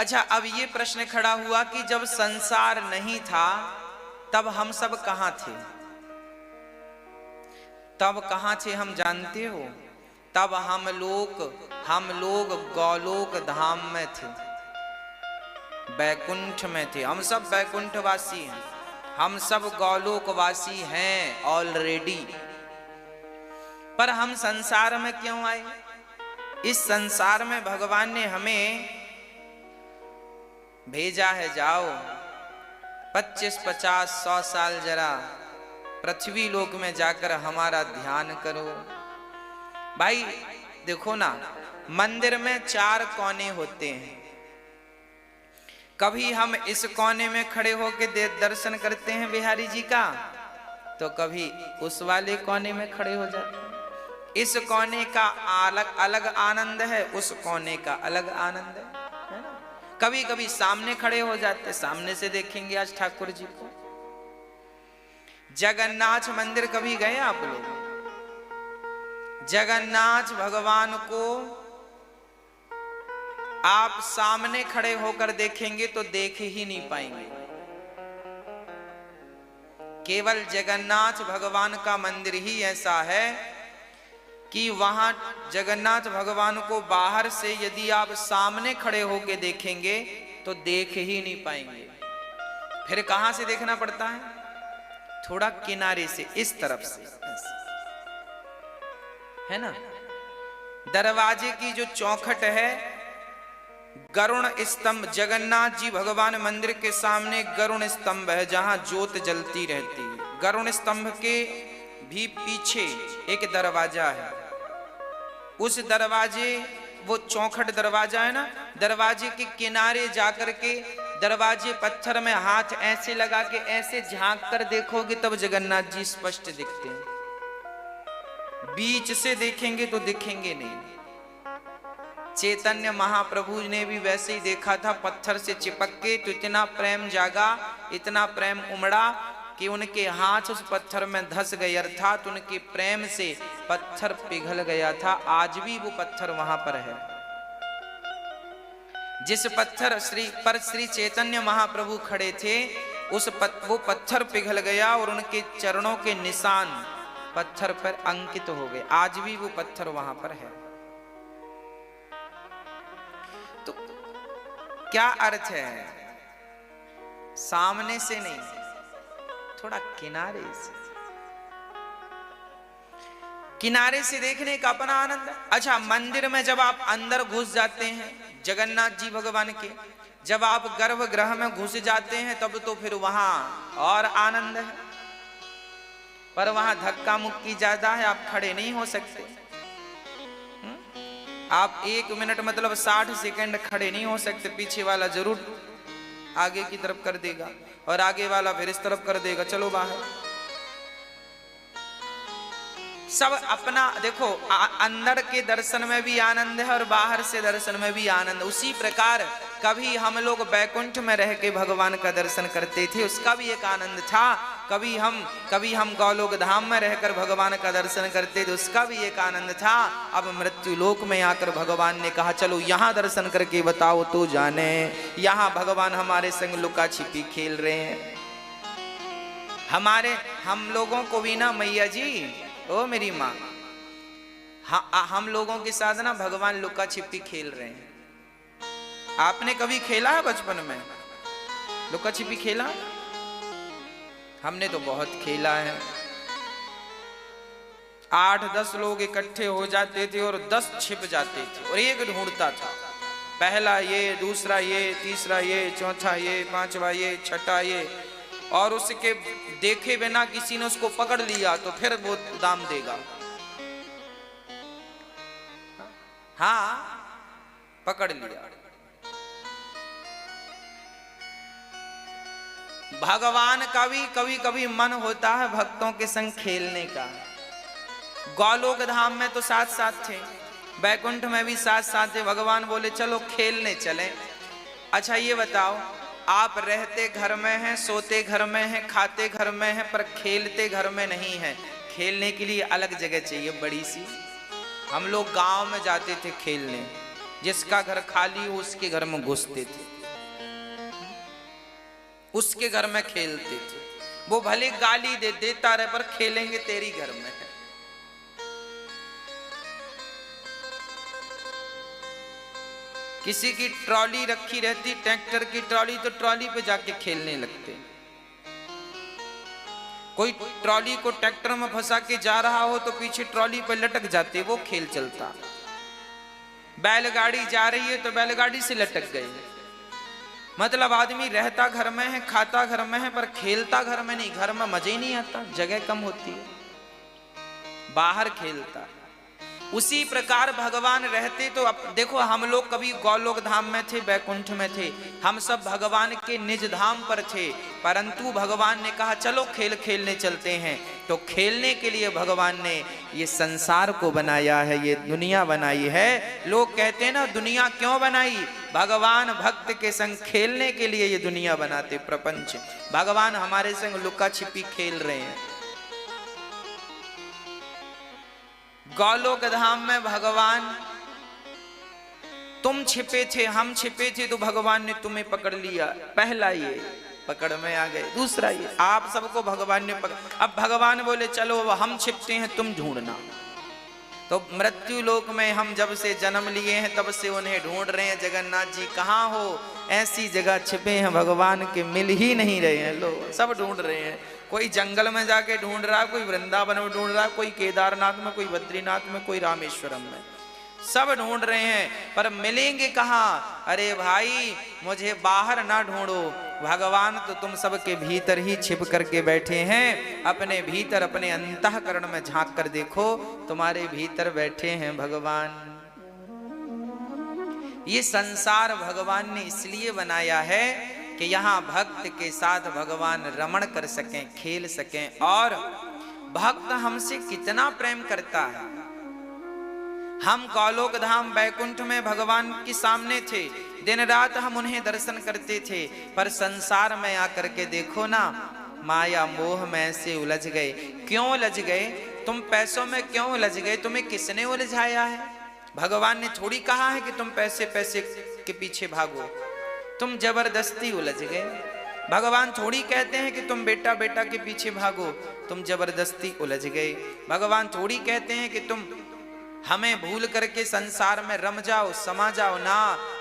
अच्छा, अब ये प्रश्न खड़ा हुआ कि जब संसार नहीं था तब हम सब कहां थे? तब कहां थे हम जानते हो? तब हम लोग गौलोक धाम में थे, बैकुंठ में थे। हम सब बैकुंठवासी हैं, हम सब गौलोकवासी हैं ऑलरेडी। पर हम संसार में क्यों आए? इस संसार में भगवान ने हमें भेजा है, जाओ 25, 50, 100 साल जरा पृथ्वी लोक में जाकर हमारा ध्यान करो। भाई देखो ना, मंदिर में 4 कोने होते हैं। कभी हम इस कोने में खड़े होकर दर्शन करते हैं बिहारी जी का, तो कभी उस वाले कोने में खड़े हो जाते हैं। इस कोने का अलग अलग आनंद है, उस कोने का अलग आनंद है ना? कभी कभी सामने खड़े हो जाते, सामने से देखेंगे आज ठाकुर जी को। जगन्नाथ मंदिर कभी गए आप लोग? जगन्नाथ भगवान को आप सामने खड़े होकर देखेंगे तो देख ही नहीं पाएंगे। केवल जगन्नाथ भगवान का मंदिर ही ऐसा है कि वहां जगन्नाथ भगवान को बाहर से यदि आप सामने खड़े होकर देखेंगे तो देख ही नहीं पाएंगे। फिर कहां से देखना पड़ता है? थोड़ा किनारे से, इस तरफ से, है ना? दरवाजे की जो चौखट है, गरुण स्तंभ, जगन्नाथ जी भगवान मंदिर के सामने गरुण स्तंभ है जहां ज्योत जलती रहती है। गरुण स्तंभ के भी पीछे एक दरवाजा है। उस दरवाजे, वो चौखट दरवाजा है ना, दरवाजे के किनारे जाकर के दरवाजे पत्थर में हाथ ऐसे लगा के ऐसे झांक कर देखोगे तब जगन्नाथ जी स्पष्ट दिखते हैं। बीच से देखेंगे तो दिखेंगे नहीं। चैतन्य महाप्रभु ने भी वैसे ही देखा था, पत्थर से चिपक के, तो इतना प्रेम जागा, इतना प्रेम उमड़ा कि उनके हाथ उस पत्थर में धस गए, अर्थात उनके प्रेम से पत्थर पिघल गया था। आज भी वो पत्थर वहां पर है। जिस पत्थर पर श्री चैतन्य महाप्रभु खड़े थे, वो पत्थर पिघल गया और उनके चरणों के निशान पत्थर पर अंकित हो गए। आज भी वो पत्थर वहां पर है। तो क्या अर्थ है? सामने से नहीं, थोड़ा किनारे से, किनारे से देखने का अपना आनंद है। अच्छा, मंदिर में जब आप अंदर घुस जाते हैं जगन्नाथ जी भगवान के, जब आप गर्भगृह में घुस जाते हैं तब तो फिर वहां और आनंद है। पर वहां धक्का मुक्की ज्यादा है, आप खड़े नहीं हो सकते। आप 1 मिनट मतलब 60 सेकंड खड़े नहीं हो सकते। पीछे वाला जरूर आगे की तरफ कर देगा और आगे वाला फिर इस तरफ कर देगा, चलो बाहर। सब अपना देखो, अंदर के दर्शन में भी आनंद है और बाहर से दर्शन में भी आनंद। उसी प्रकार कभी हम लोग बैकुंठ में रह के भगवान का दर्शन करते थे, उसका भी एक आनंद था। कभी हम गौलोक धाम में रहकर भगवान का दर्शन करते थे, उसका भी एक आनंद था। अब मृत्यु लोक में आकर भगवान ने कहा चलो यहाँ दर्शन करके बताओ तो जाने। यहाँ भगवान हमारे संग लुका छिपी खेल रहे हैं। हम लोगों को भी ना मैया जी, ओ मेरी माँ, हम लोगों के साथ ना भगवान लुका छिपी खेल रहे हैं। आपने कभी खेला है बचपन में लुका छिपी? खेला? हमने तो बहुत खेला है। 8-10 लोग इकट्ठे हो जाते थे और 10 छिप जाते थे और एक ढूंढता था। पहला ये, दूसरा ये, तीसरा ये, चौथा ये, पांचवा ये, छठा ये, और उसके देखे बिना किसी ने उसको पकड़ लिया तो फिर वो दाम देगा। हाँ, पकड़ लिया। भगवान का भी कभी कभी मन होता है भक्तों के संग खेलने का। गौलोक धाम में तो साथ साथ थे, बैकुंठ में भी साथ साथ थे। भगवान बोले चलो खेलने चलें। अच्छा ये बताओ, आप रहते घर में हैं, सोते घर में हैं, खाते घर में हैं, पर खेलते घर में नहीं है। खेलने के लिए अलग जगह चाहिए बड़ी सी। हम लोग गांव में जाते थे खेलने, जिसका घर खाली हो उसके घर में घुसते थे, उसके घर में खेलते थे। वो भले गाली देता रहे पर खेलेंगे तेरी घर में। किसी की ट्रॉली रखी रहती, ट्रैक्टर की ट्रॉली, तो ट्रॉली पे जाके खेलने लगते। कोई ट्रॉली को ट्रैक्टर में फंसा के जा रहा हो तो पीछे ट्रॉली पे लटक जाते, वो खेल चलता। बैलगाड़ी जा रही है तो बैलगाड़ी से लटक गए। मतलब आदमी रहता घर में है, खाता घर में है, पर खेलता घर में नहीं। घर में मजे ही नहीं आता, जगह कम होती है, बाहर खेलता। उसी प्रकार भगवान रहते तो अब देखो, हम लोग कभी गौलोक धाम में थे, बैकुंठ में थे, हम सब भगवान के निज धाम पर थे, परंतु भगवान ने कहा चलो खेल खेलने चलते हैं। तो खेलने के लिए भगवान ने ये संसार को बनाया है, ये दुनिया बनाई है। लोग कहते हैं ना दुनिया क्यों बनाई? भगवान भक्त के संग खेलने के लिए ये दुनिया बनाते, प्रपंच। भगवान हमारे संग लुका छिपी खेल रहे हैं। गौलोक धाम में भगवान, तुम छिपे थे, हम छिपे थे, तो भगवान ने तुम्हें पकड़ लिया। पहला ये पकड़ में आ गए, दूसरा ये आप सबको भगवान ने पकड़। अब भगवान बोले चलो हम छिपते हैं, तुम ढूंढना। तो मृत्यु लोक में हम जब से जन्म लिए हैं तब से उन्हें ढूंढ रहे हैं, जगन्नाथ जी कहाँ हो? ऐसी जगह छिपे हैं भगवान के, मिल ही नहीं रहे हैं। लोग सब ढूंढ रहे हैं, कोई जंगल में जाके ढूंढ रहा है, कोई वृंदावन में ढूंढ रहा है, कोई केदारनाथ में, कोई बद्रीनाथ में, कोई रामेश्वरम में, सब ढूंढ रहे हैं, पर मिलेंगे कहाँ? अरे भाई मुझे बाहर ना ढूंढो, भगवान तो तुम सबके भीतर ही छिप करके बैठे हैं। अपने भीतर, अपने अंतःकरण में झांक कर देखो, तुम्हारे भीतर बैठे हैं भगवान। ये संसार भगवान ने इसलिए बनाया है कि यहाँ भक्त के साथ भगवान रमण कर सकें, खेल सकें। और भक्त हमसे कितना प्रेम करता है। हम गौलोक धाम बैकुंठ में भगवान के सामने थे, दिन रात हम उन्हें दर्शन करते थे, पर संसार में आकर के देखो ना, माया मोह में से उलझ गए। क्यों उलझ गए? तुम पैसों में क्यों उलझ गए? तुम्हें किसने उलझाया है? भगवान ने थोड़ी कहा है कि तुम पैसे पैसे के पीछे भागो, तुम जबरदस्ती उलझ गए। भगवान थोड़ी कहते हैं कि तुम बेटा बेटा के पीछे भागो, तुम जबरदस्ती उलझ गए। भगवान थोड़ी कहते हैं कि तुम हमें भूल करके संसार में रम जाओ, समा जाओ ना।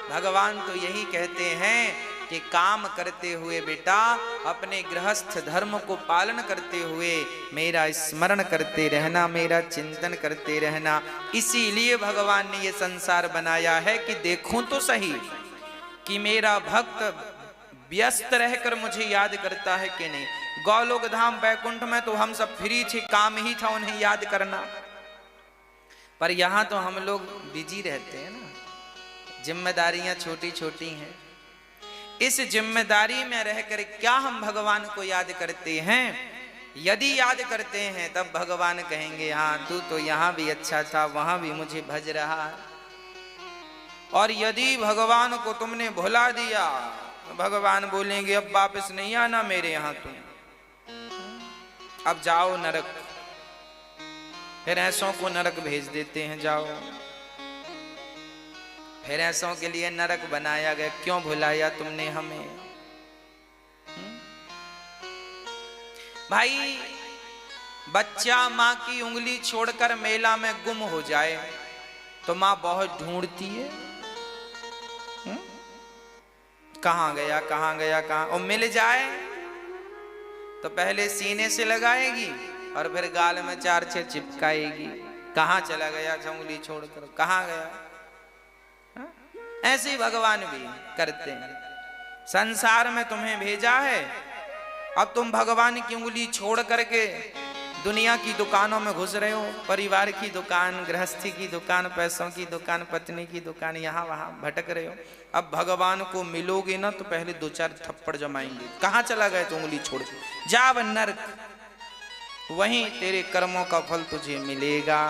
भगवान तो यही कहते हैं कि काम करते हुए बेटा, अपने गृहस्थ धर्म को पालन करते हुए मेरा स्मरण करते रहना, मेरा चिंतन करते रहना। इसीलिए भगवान ने ये संसार बनाया है कि देखूं तो सही कि मेरा भक्त व्यस्त रहकर मुझे याद करता है कि नहीं। गौलोक धाम बैकुंठ में तो हम सब फ्री थे, काम ही था उन्हें याद करना, पर यहाँ तो हम लोग बिजी रहते हैं ना, जिम्मेदारियां छोटी छोटी हैं। इस जिम्मेदारी में रहकर क्या हम भगवान को याद करते हैं? यदि याद करते हैं तब भगवान कहेंगे हाँ तू तो यहाँ भी अच्छा था, वहां भी मुझे भज रहा है। और यदि भगवान को तुमने भुला दिया तो भगवान बोलेंगे अब वापस नहीं आना मेरे यहाँ तुम, अब जाओ नरक। फिर ऐसों को नरक भेज देते हैं, जाओ। फिर ऐसों के लिए नरक बनाया गया। क्यों भुलाया तुमने हमें? भाई बच्चा माँ की उंगली छोड़कर मेला में गुम हो जाए तो माँ बहुत ढूंढती है, कहाँ गया कहाँ गया कहाँ, और मिल जाए तो पहले सीने से लगाएगी और फिर गाल में 4-6 चिपकाएगी। कहाँ चला गया उंगली छोड़कर, कहाँ गया? ऐसे ही भगवान भी करते हैं। संसार में तुम्हें भेजा है, अब तुम भगवान की उंगली छोड़ करके दुनिया की दुकानों में घुस रहे हो, परिवार की दुकान, गृहस्थी की दुकान, पैसों की दुकान, पत्नी की दुकान, यहाँ वहां भटक रहे हो। अब भगवान को मिलोगे ना तो पहले 2-4 थप्पड़ जमाएंगे। कहाँ चला गया तो उंगली छोड़ के जा नरक, वहीं तेरे कर्मों का फल तुझे मिलेगा।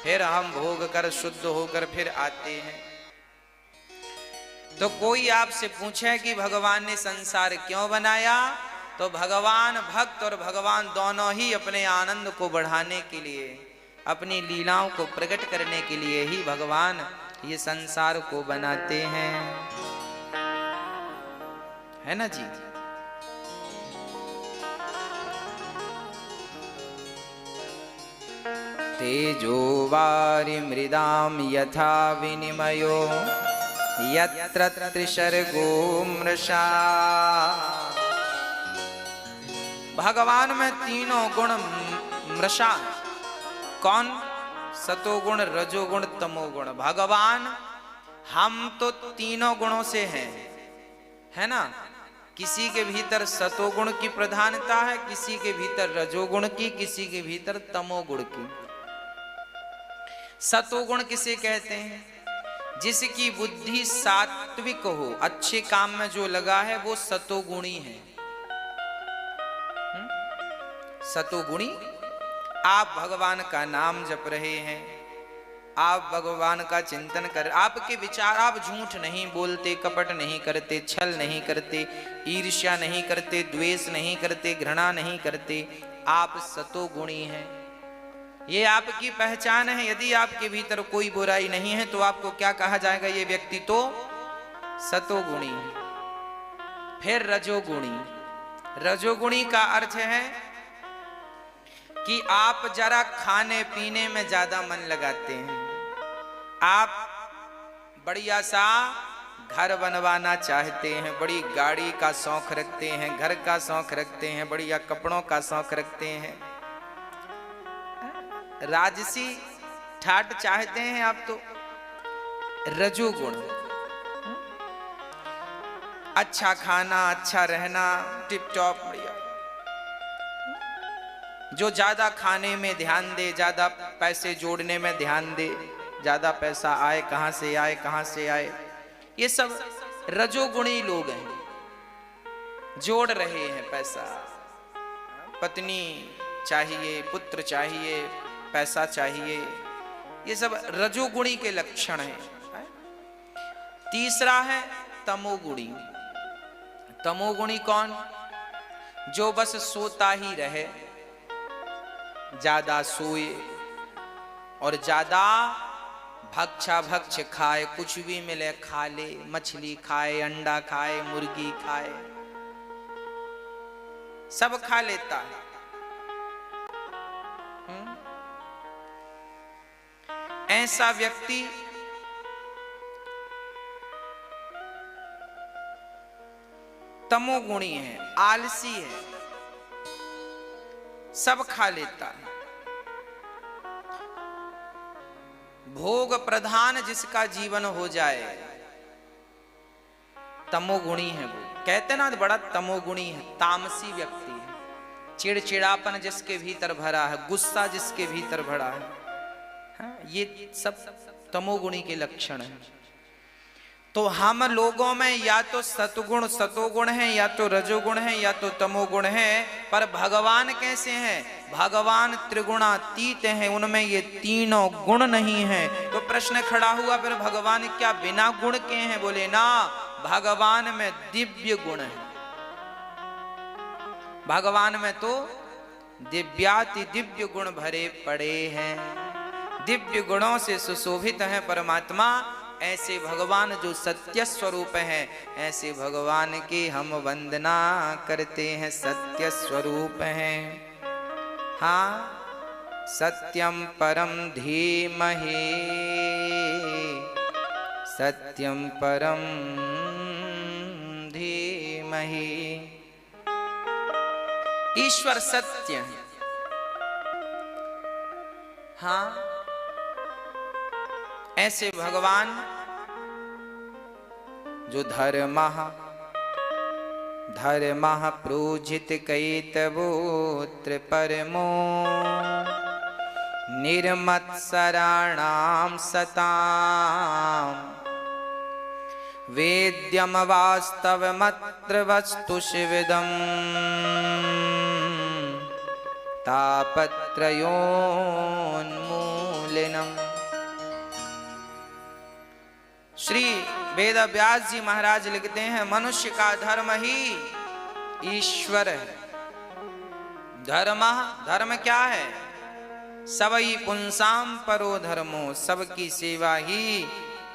फिर हम भोग कर शुद्ध होकर फिर आते हैं। तो कोई आपसे पूछे कि भगवान ने संसार क्यों बनाया, तो भगवान भक्त और भगवान दोनों ही अपने आनंद को बढ़ाने के लिए, अपनी लीलाओं को प्रकट करने के लिए ही भगवान ये संसार को बनाते हैं, है ना जी। तेजो वारि मृदाम यथा विनिमयो यत्र त्रिसर्गो मृषा। भगवान में तीनों गुण मृषा। कौन? सतोगुण, रजोगुण, तमोगुण। भगवान हम तो तीनों गुणों से हैं, है ना। किसी के भीतर सतोगुण की प्रधानता है, किसी के भीतर रजोगुण की, किसी के भीतर तमोगुण की। सतोगुण किसे कहते हैं? जिसकी बुद्धि सात्विक हो, अच्छे काम में जो लगा है वो सतोगुणी है। सतोगुणी। आप भगवान का नाम जप रहे हैं, आप भगवान का चिंतन कर, आपके विचार, आप झूठ नहीं बोलते, कपट नहीं करते, छल नहीं करते, ईर्ष्या नहीं करते, द्वेष नहीं करते, घृणा नहीं करते, आप सतोगुणी हैं। ये आपकी पहचान है। यदि आपके भीतर कोई बुराई नहीं है तो आपको क्या कहा जाएगा? ये व्यक्ति तो सतोगुणी है। फिर रजोगुणी। रजोगुणी का अर्थ है कि आप जरा खाने पीने में ज्यादा मन लगाते हैं, आप बढ़िया सा घर बनवाना चाहते हैं, बड़ी गाड़ी का शौक रखते हैं, घर का शौक रखते हैं, बढ़िया कपड़ों का शौक रखते हैं, राजसी ठाट चाहते हैं आप तो। रजोगुण। अच्छा खाना, अच्छा रहना, टिप टॉप बढ़िया। जो ज्यादा खाने में ध्यान दे, ज्यादा पैसे जोड़ने में ध्यान दे, ज्यादा पैसा आए, कहां से आए, कहां से आए, ये सब रजोगुणी लोग हैं। जोड़ रहे हैं पैसा, पत्नी चाहिए, पुत्र चाहिए, पैसा चाहिए, ये सब रजोगुणी के लक्षण हैं। तीसरा है तमोगुणी। तमोगुणी कौन? जो बस सोता ही रहे, ज्यादा सोए और ज्यादा भक्षा भक्ष खाए, कुछ भी मिले खा ले, मछली खाए, अंडा खाए, मुर्गी खाए, सब खा लेता है। ऐसा व्यक्ति तमोगुणी है, आलसी है, सब खा लेता है। भोग प्रधान जिसका जीवन हो जाए, तमोगुणी है वो। कहते ना बड़ा तमोगुणी है, तामसी व्यक्ति है। चिड़चिड़ापन जिसके भीतर भरा है, गुस्सा जिसके भीतर भरा है, ये सब तमोगुणी के लक्षण हैं। तो हम लोगों में या तो सतगुण, सतोगुण है, या तो रजोगुण है, या तो तमोगुण है। पर भगवान कैसे हैं? भगवान त्रिगुणातीत हैं, उनमें ये तीनों गुण नहीं है। तो प्रश्न खड़ा हुआ, फिर भगवान क्या बिना गुण के हैं? बोले ना, भगवान में दिव्य गुण है। भगवान में तो दिव्याति दिव्य गुण भरे पड़े हैं। दिव्य गुणों से सुशोभित है परमात्मा। ऐसे भगवान जो सत्य स्वरूप हैं, ऐसे भगवान की हम वंदना करते हैं। सत्य स्वरूप हैं। हाँ, सत्यम परम धीमहि, सत्यम परम धीमहि। ईश्वर सत्य है। हाँ, ऐसे भगवान जो धर्मः प्रोजित कैतवोत्र परमो निर्मत्सराणां सतां वेद्यम वास्तवमत्र वस्तु शिवदम् तापत्रयोन्मूलनम्। श्री वेद व्यास जी महाराज लिखते हैं, मनुष्य का धर्म ही ईश्वर है। धर्म क्या है? सबई पुंसाम परो धर्मो, सबकी सेवा ही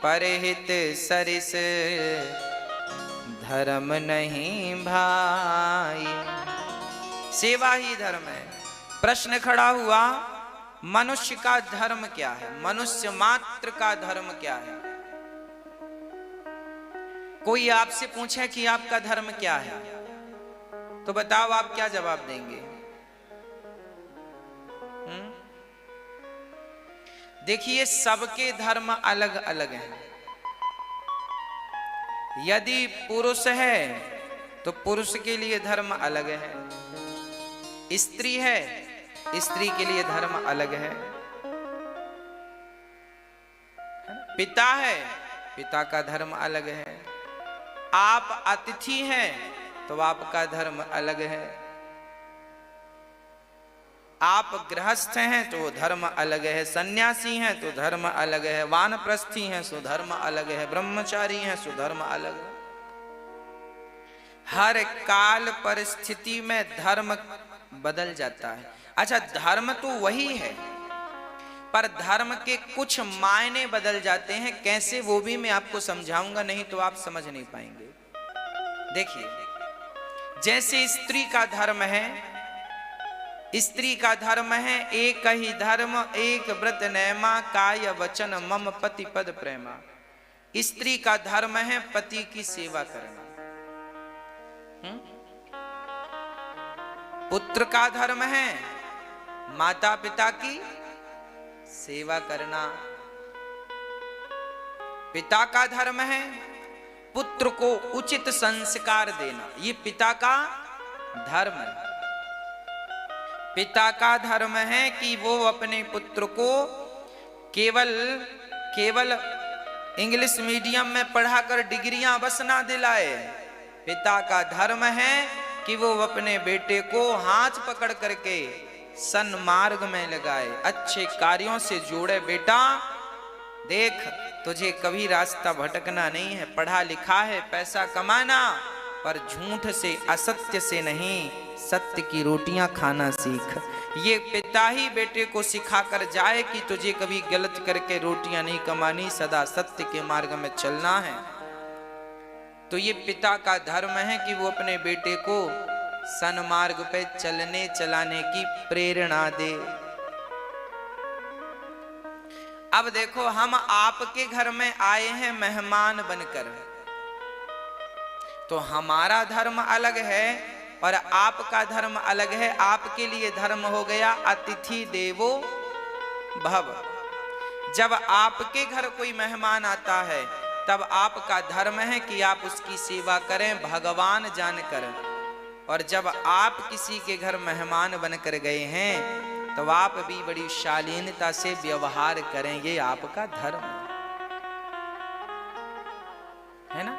परहित सरिस धर्म नहीं भाई। सेवा ही धर्म है। प्रश्न खड़ा हुआ, मनुष्य का धर्म क्या है? मनुष्य मात्र का धर्म क्या है? कोई आपसे पूछे कि आपका धर्म क्या है, तो बताओ आप क्या जवाब देंगे? देखिए, सबके धर्म अलग अलग हैं। यदि पुरुष है तो पुरुष के लिए धर्म अलग है, स्त्री है स्त्री के लिए धर्म अलग है, पिता है पिता का धर्म अलग है, आप अतिथि हैं तो आपका धर्म अलग है, आप गृहस्थ हैं तो धर्म अलग है, सन्यासी हैं तो धर्म अलग है, वानप्रस्थी हैं तो धर्म अलग है, ब्रह्मचारी हैं तो धर्म अलग है। हर काल परिस्थिति में धर्म बदल जाता है। अच्छा, धर्म तो वही है, पर धर्म के कुछ मायने बदल जाते हैं। कैसे, वो भी मैं आपको समझाऊंगा, नहीं तो आप समझ नहीं पाएंगे। देखिए, जैसे स्त्री का धर्म है, स्त्री का धर्म है एक ही धर्म, एक व्रत नैमा, काय वचन मम पति पद प्रेमा। स्त्री का धर्म है पति की सेवा करना। पुत्र का धर्म है माता पिता की सेवा करना। पिता का धर्म है पुत्र को उचित संस्कार देना। ये पिता का धर्म है। पिता का धर्म है कि वो अपने पुत्र को केवल इंग्लिश मीडियम में पढ़ाकर डिग्रियां बस ना दिलाए। पिता का धर्म है कि वो अपने बेटे को हाथ पकड़ करके सन्मार्ग में लगाए, अच्छे कार्यों से जोड़े। बेटा देख, तुझे कभी रास्ता भटकना नहीं है, पढ़ा लिखा है, पैसा कमाना, पर झूठ से असत्य से नहीं, सत्य की रोटियां खाना सीख। ये पिता ही बेटे को सिखा कर जाए कि तुझे कभी गलत करके रोटियां नहीं कमानी, सदा सत्य के मार्ग में चलना है। तो ये पिता का धर्म है कि वो अपने बेटे को सन्मार्ग पे चलने चलाने की प्रेरणा दे। अब देखो, हम आपके घर में आए हैं मेहमान बनकर, तो हमारा धर्म अलग है और आपका धर्म अलग है। आपके लिए धर्म हो गया अतिथि देवो भव। जब आपके घर कोई मेहमान आता है तब आपका धर्म है कि आप उसकी सेवा करें भगवान जानकर। और जब आप किसी के घर मेहमान बनकर गए हैं तो आप भी बड़ी शालीनता से व्यवहार करें। ये आपका धर्म है ना।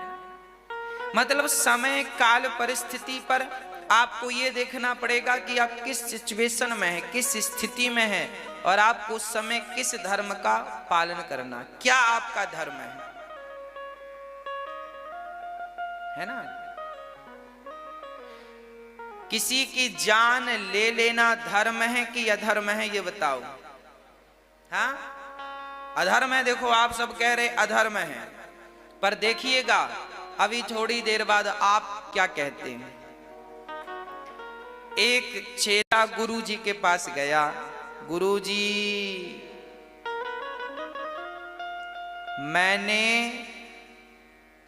मतलब समय काल परिस्थिति पर आपको ये देखना पड़ेगा कि आप किस सिचुएशन में हैं, किस स्थिति में हैं, और आपको उस समय किस धर्म का पालन करना। क्या आपका धर्म है ना। किसी की जान ले लेना धर्म है कि अधर्म है, ये बताओ। हाँ, अधर्म है। देखो, आप सब कह रहे अधर्म है, पर देखिएगा अभी थोड़ी देर बाद आप क्या कहते हैं। एक चेला गुरुजी के पास गया, गुरुजी मैंने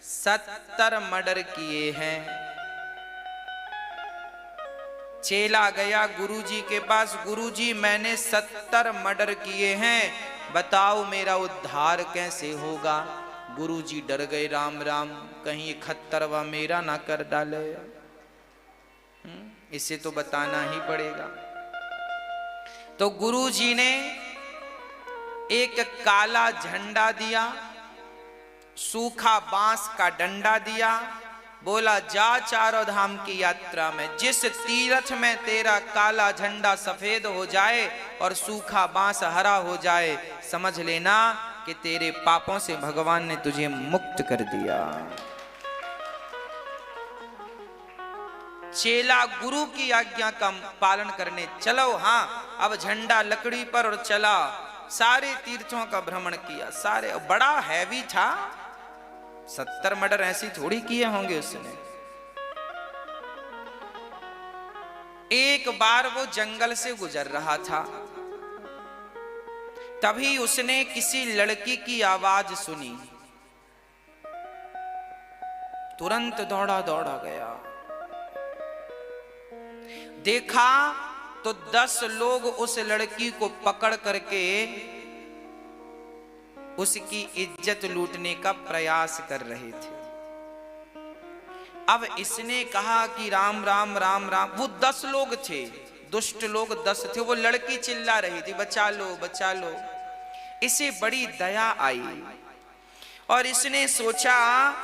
70 मर्डर किए हैं। चेला गया गुरुजी के पास, गुरुजी मैंने 70 मर्डर किए हैं, बताओ मेरा उद्धार कैसे होगा। गुरुजी डर गए, राम राम, कहीं खत्तरवा मेरा ना कर डाले, इसे तो बताना ही पड़ेगा। तो गुरुजी ने एक काला झंडा दिया, सूखा बांस का डंडा दिया, बोला जा चारों धाम की यात्रा में, जिस तीर्थ में तेरा काला झंडा सफेद हो जाए और सूखा बांस हरा हो जाए, समझ लेना कि तेरे पापों से भगवान ने तुझे मुक्त कर दिया। चेला गुरु की आज्ञा का पालन करने चलो। हाँ, अब झंडा लकड़ी पर और चला, सारे तीर्थों का भ्रमण किया, सारे, बड़ा हैवी था, 70 मर्डर ऐसी थोड़ी किए होंगे उसने। एक बार वो जंगल से गुजर रहा था, तभी उसने किसी लड़की की आवाज सुनी, तुरंत दौड़ा दौड़ा गया, देखा तो 10 लोग उस लड़की को पकड़ करके उसकी इज्जत लूटने का प्रयास कर रहे थे। अब इसने कहा कि राम राम राम राम। वो 10 लोग थे, दुष्ट लोग 10 थे, वो लड़की चिल्ला रही थी, बचा लो बचा लो। इसे बड़ी दया आई और इसने सोचा